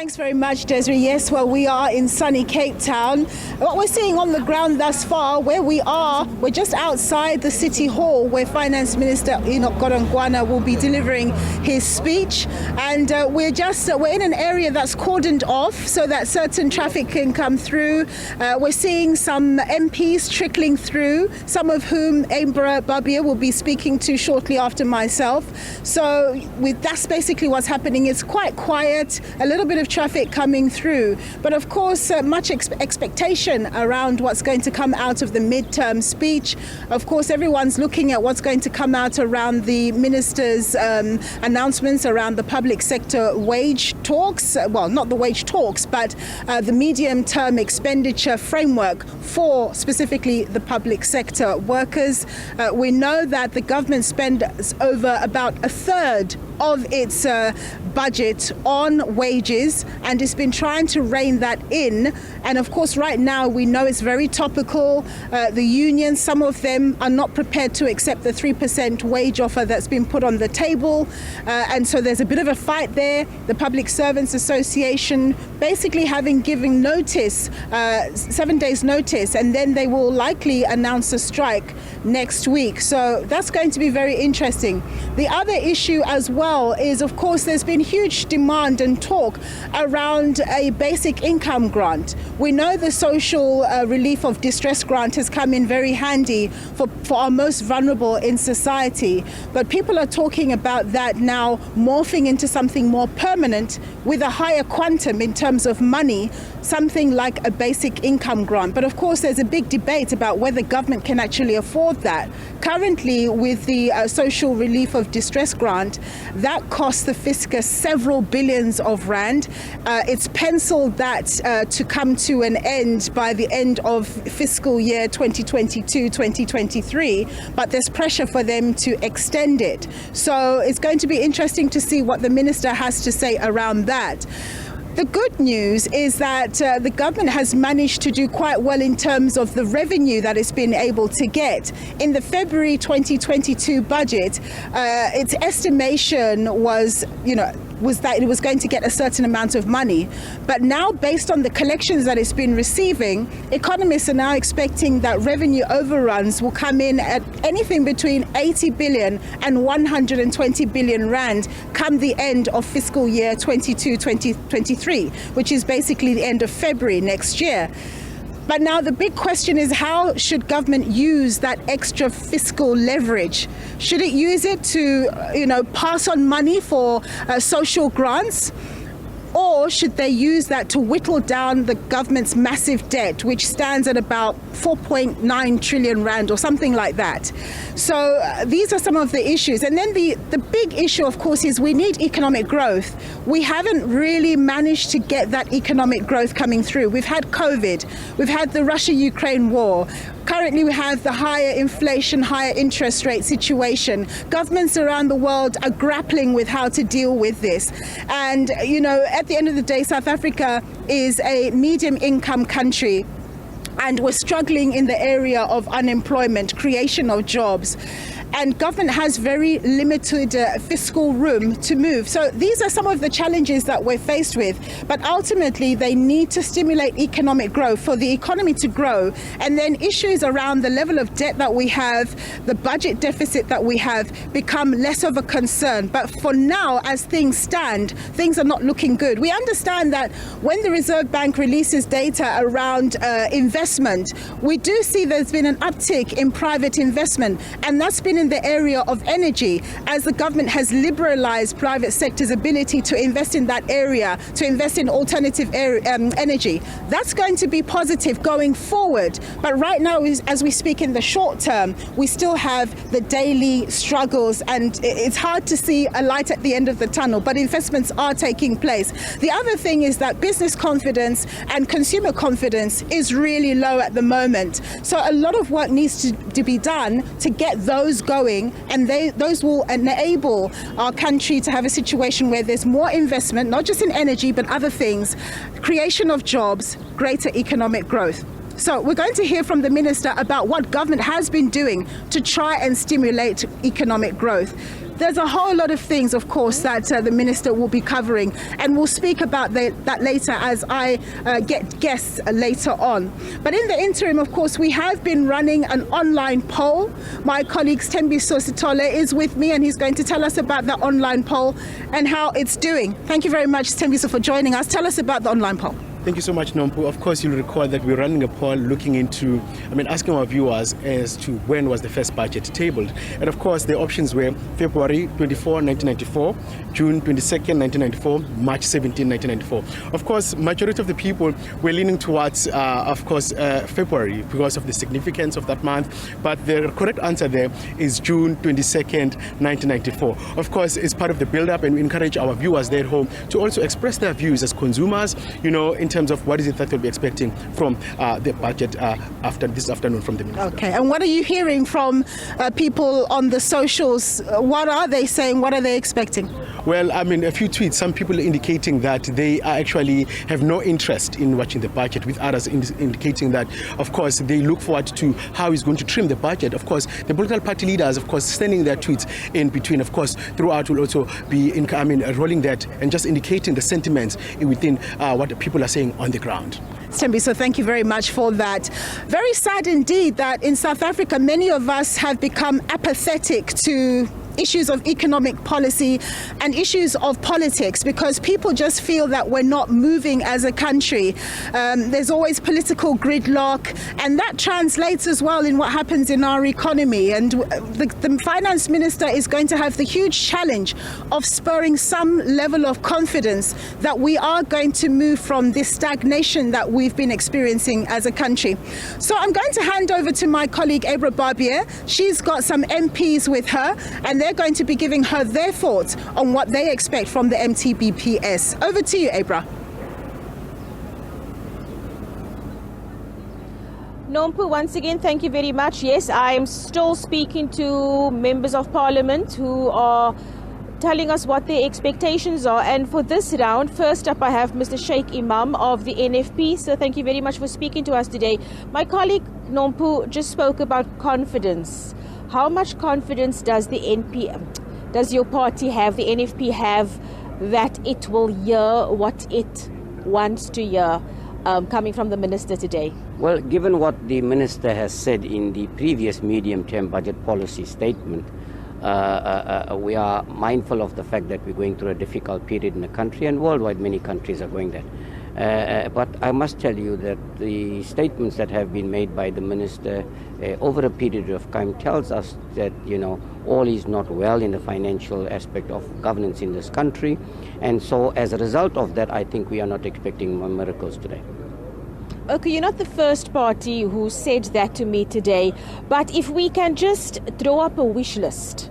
Thanks very much, Desiree. Yes, well, we are in sunny Cape Town. What we're seeing on the ground thus far, where we are, we're just outside the City Hall where Finance Minister Enoch Godongwana will be delivering his speech. And we're in an area that's cordoned off so that certain traffic can come through. We're seeing some MPs trickling through, some of whom Abra Barbier will be speaking to shortly after myself. So that's basically what's happening. It's quite quiet, a little bit of traffic coming through, but of course much expectation around what's going to come out of the midterm speech. Of course, everyone's looking at what's going to come out around the minister's announcements around the public sector wage talks, well, not the wage talks, but the medium-term expenditure framework for specifically the public sector workers. We know that the government spends over about a third of its budget on wages, and it's been trying to rein that in. And of course, right now we know it's very topical. The unions, some of them are not prepared to accept the 3% wage offer that's been put on the table, and so there's a bit of a fight there. The Public Servants Association basically having given notice, 7 days notice, and then they will likely announce a strike next week. So that's going to be very interesting. The other issue as well is, of course, there's been huge demand and talk around a basic income grant. We know the social relief of distress grant has come in very handy for our most vulnerable in society, but people are talking about that now morphing into something more permanent with a higher quantum in terms of money, something like a basic income grant. But of course, there's a big debate about whether government can actually afford that. Currently, with the social relief of distress grant, that costs the fiscal several billions of rand. It's penciled that to come to an end by the end of fiscal year 2022-2023, but there's pressure for them to extend it. So it's going to be interesting to see what the minister has to say around that. The good news is that the government has managed to do quite well in terms of the revenue that it's been able to get. In the February 2022 budget, its estimation was that it was going to get a certain amount of money. But now, based on the collections that it's been receiving, economists are now expecting that revenue overruns will come in at anything between 80 billion and 120 billion rand come the end of fiscal year 22-2023, which is basically the end of February next year. But now the big question is, how should government use that extra fiscal leverage? Should it use it to, pass on money for social grants? Or should they use that to whittle down the government's massive debt, which stands at about 4.9 trillion rand or something like that? So these are some of the issues. And then the big issue, of course, is we need economic growth. We haven't really managed to get that economic growth coming through. We've had COVID, we've had the Russia-Ukraine war. Currently, we have the higher inflation, higher interest rate situation. Governments around the world are grappling with how to deal with this. And, at the end of the day, South Africa is a medium income country, and we're struggling in the area of unemployment, creation of jobs. And government has very limited fiscal room to move. So these are some of the challenges that we're faced with. But ultimately, they need to stimulate economic growth for the economy to grow. And then issues around the level of debt that we have, the budget deficit that we have, become less of a concern. But for now, as things stand, things are not looking good. We understand that when the Reserve Bank releases data around investment, we do see there's been an uptick in private investment. And that's been in the area of energy, as the government has liberalized private sector's ability to invest in that area, to invest in alternative energy. That's going to be positive going forward. But right now, as we speak in the short term, we still have the daily struggles, and it's hard to see a light at the end of the tunnel, but investments are taking place. The other thing is that business confidence and consumer confidence is really low at the moment. So a lot of work needs to be done to get those going, and those will enable our country to have a situation where there's more investment, not just in energy, but other things, creation of jobs, greater economic growth. So we're going to hear from the minister about what government has been doing to try and stimulate economic growth. there's a whole lot of things, of course, that the minister will be covering, and we'll speak about that later as I get guests later on. But in the interim, of course, we have been running an online poll. My colleague Tembiso Sitole is with me, and he's going to tell us about the online poll and how it's doing. Thank you very much, Tembiso, for joining us. Tell us about the online poll. Thank you so much, Nompu. Of course, you'll recall that we're running a poll looking into, asking our viewers as to when was the first budget tabled. And of course, the options were February 24, 1994, June 22nd, 1994, March 17, 1994. Of course, majority of the people were leaning towards, February because of the significance of that month. But the correct answer there is June 22nd, 1994. Of course, it's part of the build-up, and we encourage our viewers there at home to also express their views as consumers, in terms of what is it that they'll be expecting from the budget after this afternoon from the minister. Okay, and what are you hearing from people on the socials? What are they saying? What are they expecting? Well, a few tweets, some people indicating that they actually have no interest in watching the budget, with others indicating that, of course, they look forward to how he's going to trim the budget. Of course, the political party leaders, of course, sending their tweets in between, of course, throughout will also be rolling that and just indicating the sentiments within what the people are saying on the ground. Tembiso, thank you very much for that. Very sad indeed that in South Africa, many of us have become apathetic to issues of economic policy and issues of politics, because people just feel that we're not moving as a country. There's always political gridlock, and that translates as well in what happens in our economy. And the finance minister is going to have the huge challenge of spurring some level of confidence that we are going to move from this stagnation that we've been experiencing as a country. So I'm going to hand over to my colleague Abra Barbier. She's got some MPs with her, and they're going to be giving her their thoughts on what they expect from the MTBPS. Over to you, Abra. Nompu, once again, thank you very much. Yes, I am still speaking to members of parliament who are telling us what their expectations are. And for this round, first up, I have Mr. Sheikh Imam of the NFP. So thank you very much for speaking to us today. My colleague Nompu just spoke about confidence. How much confidence does does your party have, the NFP have, that it will hear what it wants to hear coming from the minister today? Well, given what the minister has said in the previous medium-term budget policy statement, we are mindful of the fact that we're going through a difficult period in the country, and worldwide many countries are going there. But I must tell you that the statements that have been made by the minister over a period of time tells us that, all is not well in the financial aspect of governance in this country. And so as a result of that, I think we are not expecting miracles today. Okay, you're not the first party who said that to me today, but if we can just throw up a wish list,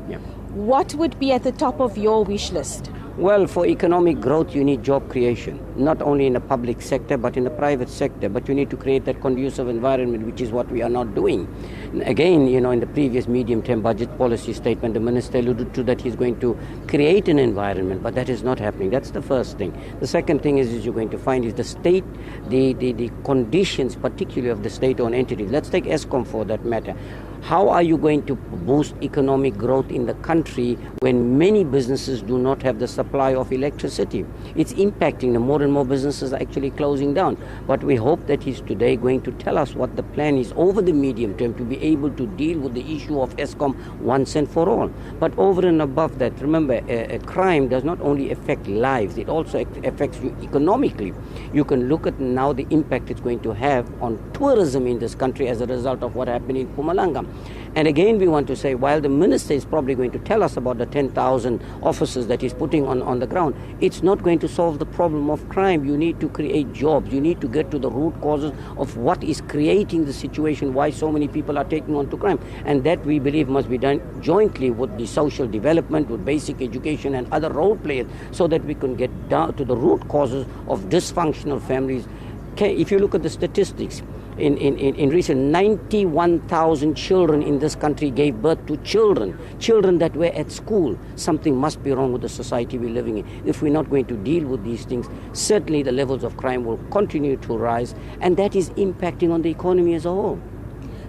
what would be at the top of your wish list? Well, for economic growth, you need job creation, not only in the public sector, but in the private sector. But you need to create that conducive environment, which is what we are not doing. And again, in the previous medium-term budget policy statement, the minister alluded to that he's going to create an environment, but that is not happening. That's the first thing. The second thing is you're going to find is the state, the conditions, particularly of the state-owned entities. Let's take Eskom for that matter. How are you going to boost economic growth in the country when many businesses do not have the supply of electricity? It's impacting. More and more businesses are actually closing down. But we hope that he's today going to tell us what the plan is over the medium term to be able to deal with the issue of Eskom once and for all. But over and above that, remember, crime does not only affect lives, it also affects you economically. You can look at now the impact it's going to have on tourism in this country as a result of what happened in Mpumalanga. And again, we want to say, while the minister is probably going to tell us about the 10,000 officers that he's putting on the ground, it's not going to solve the problem of crime. You need to create jobs. You need to get to the root causes of what is creating the situation, why so many people are taking on to crime. And that, we believe, must be done jointly with the social development, with basic education and other role players, so that we can get down to the root causes of dysfunctional families. If you look at the statistics, in recent 91,000 children in this country gave birth to children that were at school. Something must be wrong with the society we're living in. If we're not going to deal with these things, certainly the levels of crime will continue to rise, and that is impacting on the economy as a whole.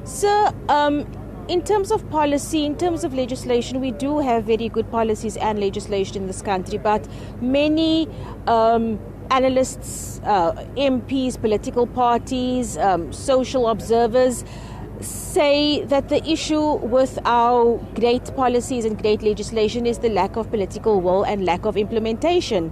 Sir, in terms of policy, in terms of legislation, we do have very good policies and legislation in this country, but many analysts, MPs, political parties, social observers say that the issue with our great policies and great legislation is the lack of political will and lack of implementation.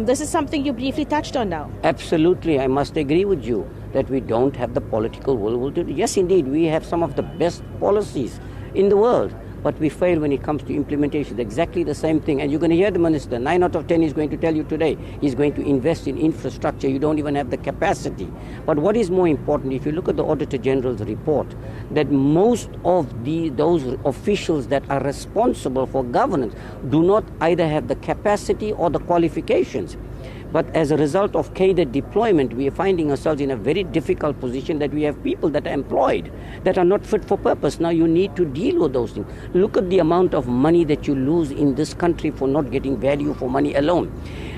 This is something you briefly touched on now. Absolutely, I must agree with you that we don't have the political will to do. Yes, indeed, we have some of the best policies in the world, but we fail when it comes to implementation. Exactly the same thing. And you're going to hear the minister, 9 out of 10 is going to tell you today, he's going to invest in infrastructure. You don't even have the capacity. But what is more important, if you look at the Auditor General's report, that most of those officials that are responsible for governance do not either have the capacity or the qualifications. But as a result of cadre deployment, we are finding ourselves in a very difficult position that we have people that are employed that are not fit for purpose. Now you need to deal with those things. Look at the amount of money that you lose in this country for not getting value for money alone.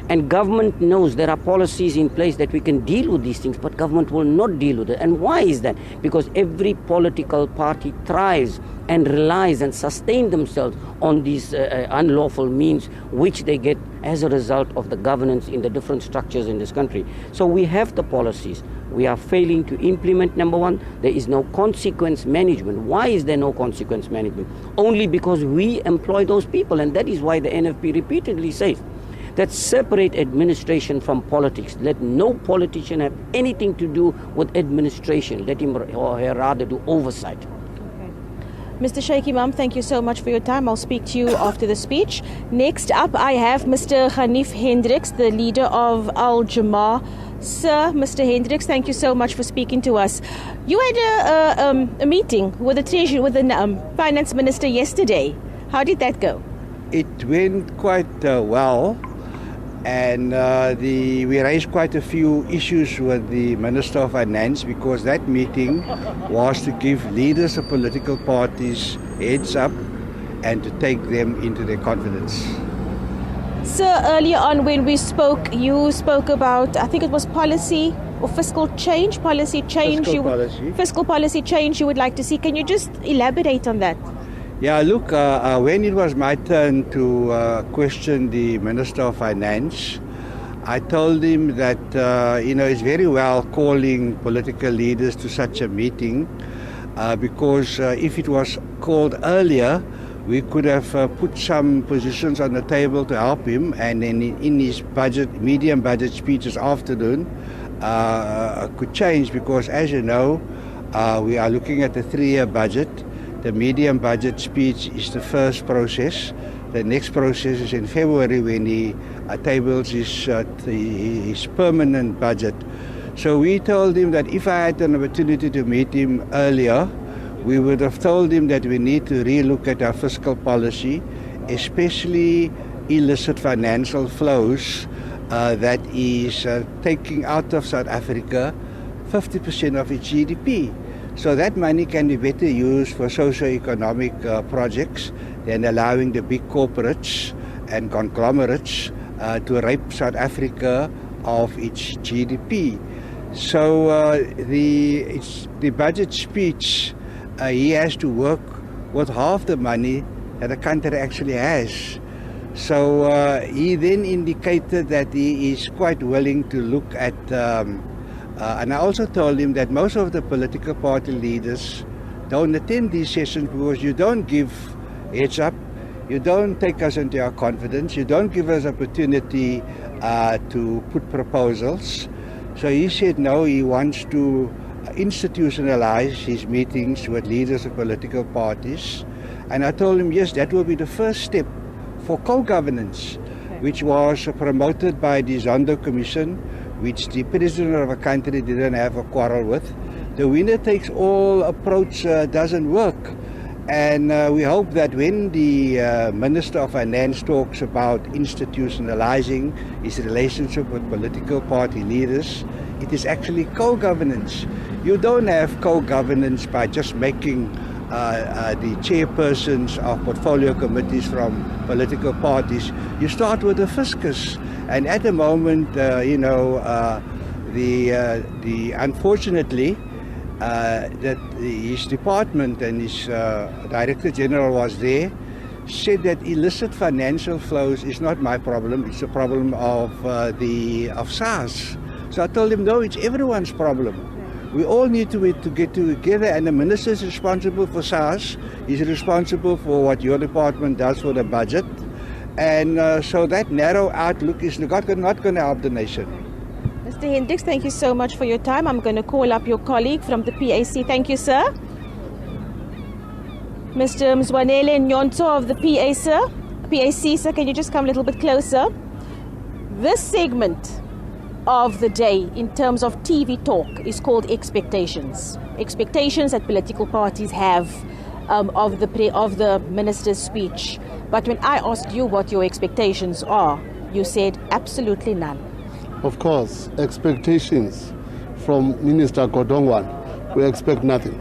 And government knows there are policies in place that we can deal with these things, but government will not deal with it. And why is that? Because every political party thrives and relies and sustains themselves on these unlawful means which they get as a result of the governance in the different structures in this country. So we have the policies. We are failing to implement, number one. There is no consequence management. Why is there no consequence management? Only because we employ those people, and that is why the NFP repeatedly says that separate administration from politics. Let no politician have anything to do with administration. Let him or her rather do oversight. Mr. Sheikh Imam, thank you so much for your time. I'll speak to you after the speech. Next up, I have Mr. Hanif Hendricks, the leader of Al-Jama-ah. Sir, Mr. Hendricks, thank you so much for speaking to us. You had a meeting with the Treasury, with the Finance Minister yesterday. How did that go? It went quite well. And we raised quite a few issues with the Minister of Finance, because that meeting was to give leaders of political parties heads up and to take them into their confidence. Sir, earlier on when we spoke, you spoke about, I think it was policy or fiscal change, fiscal policy change you would like to see. Can you just elaborate on that? Yeah, look, when it was my turn to question the Minister of Finance, I told him that, it's very well calling political leaders to such a meeting because if it was called earlier, we could have put some positions on the table to help him, and then in his medium budget speech this afternoon could change, because as you know, we are looking at a 3-year budget. The medium budget speech is the first process. The next process is in February when he tables his permanent budget. So we told him that if I had an opportunity to meet him earlier, we would have told him that we need to relook at our fiscal policy, especially illicit financial flows that is taking out of South Africa 50% of its GDP. So that money can be better used for socio-economic projects than allowing the big corporates and conglomerates to rape South Africa of its GDP. So the budget speech, he has to work with half the money that the country actually has. So he then indicated that he is quite willing to look at and I also told him that most of the political party leaders don't attend these sessions because you don't give heads up, you don't take us into your confidence, you don't give us opportunity to put proposals. So he said no, he wants to institutionalize his meetings with leaders of political parties. And I told him, yes, that will be the first step for co-governance, which was promoted by the Zondo Commission, which the president of a country didn't have a quarrel with. The winner-takes-all approach doesn't work. And we hope that when the Minister of Finance talks about institutionalizing his relationship with political party leaders, it is actually co-governance. You don't have co-governance by just making the chairpersons of portfolio committees from political parties. You start with the fiscus. And at the moment, unfortunately, that his department and his Director General was there, said that illicit financial flows is not my problem, it's a problem of SARS. So I told him, no, it's everyone's problem. We all need to get together, and the minister is responsible for SARS. He's responsible for what your department does for the budget. And so that narrow outlook is not going to help the nation. Mr. Hendricks, thank you so much for your time. I'm going to call up your colleague from the PAC. Thank you, sir. Mr. Mzwanele Nyonto of the PAC, sir, can you just come a little bit closer? This segment of the day in terms of TV talk is called expectations. Expectations that political parties have of the minister's speech. But when I asked you what your expectations are, you said absolutely none. Of course, expectations from Minister Godongwana, we expect nothing.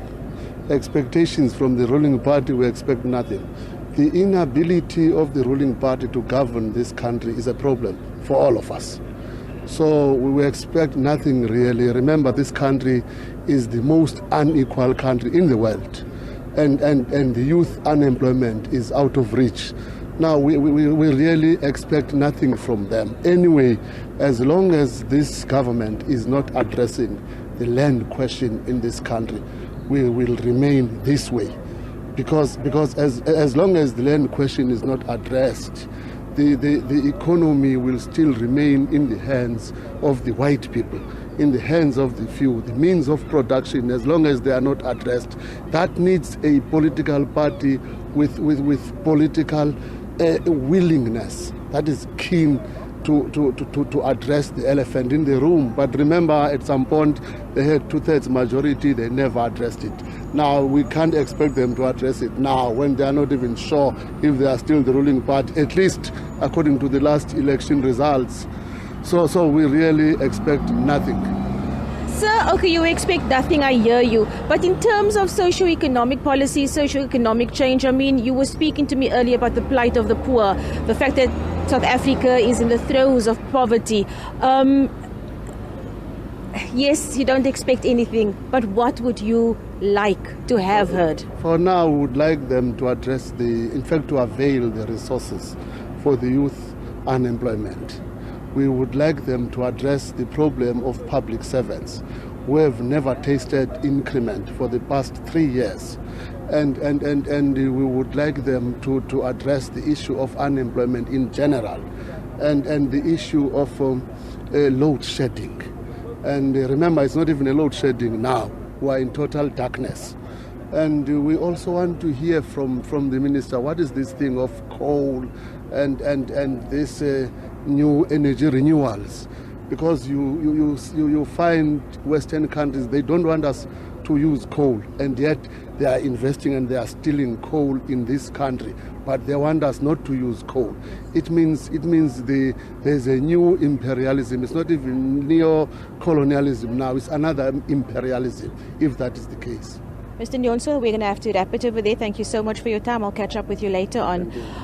Expectations from the ruling party, we expect nothing. The inability of the ruling party to govern this country is a problem for all of us. So we expect nothing really. Remember, this country is the most unequal country in the world. And the youth unemployment is out of reach. Now, we really expect nothing from them. Anyway, as long as this government is not addressing the land question in this country, we will remain this way. Because as long as the land question is not addressed, the economy will still remain in the hands of the white people, in the hands of the few. The means of production, as long as they are not addressed, that needs a political party with political willingness that is keen to address the elephant in the room. But remember, at some point they had 2/3 majority, they never addressed it. Now we can't expect them to address it now when they are not even sure if they are still the ruling party, at least according to the last election results. So we really expect nothing. Sir, okay, you expect nothing, I hear you. But in terms of socio-economic policy, socio-economic change, I mean, you were speaking to me earlier about the plight of the poor, the fact that South Africa is in the throes of poverty. Yes, you don't expect anything, but what would you like to have heard? For now, we would like them to address to avail the resources for the youth unemployment. We would like them to address the problem of public servants who have never tasted increment for the past 3 years. And we would like them to address the issue of unemployment in general and the issue of load shedding. And remember, it's not even a load shedding now. We are in total darkness. And we also want to hear from the minister, what is this thing of coal and this new energy renewals? Because you find Western countries, they don't want us to use coal, and yet they are investing and they are stealing coal in this country, but they want us not to use coal. It means there's a new imperialism. It's not even neo-colonialism now, it's another imperialism, if that is the case. Mr. Nyonso, we're going to have to wrap it over there. Thank you so much for your time. I'll catch up with you later on.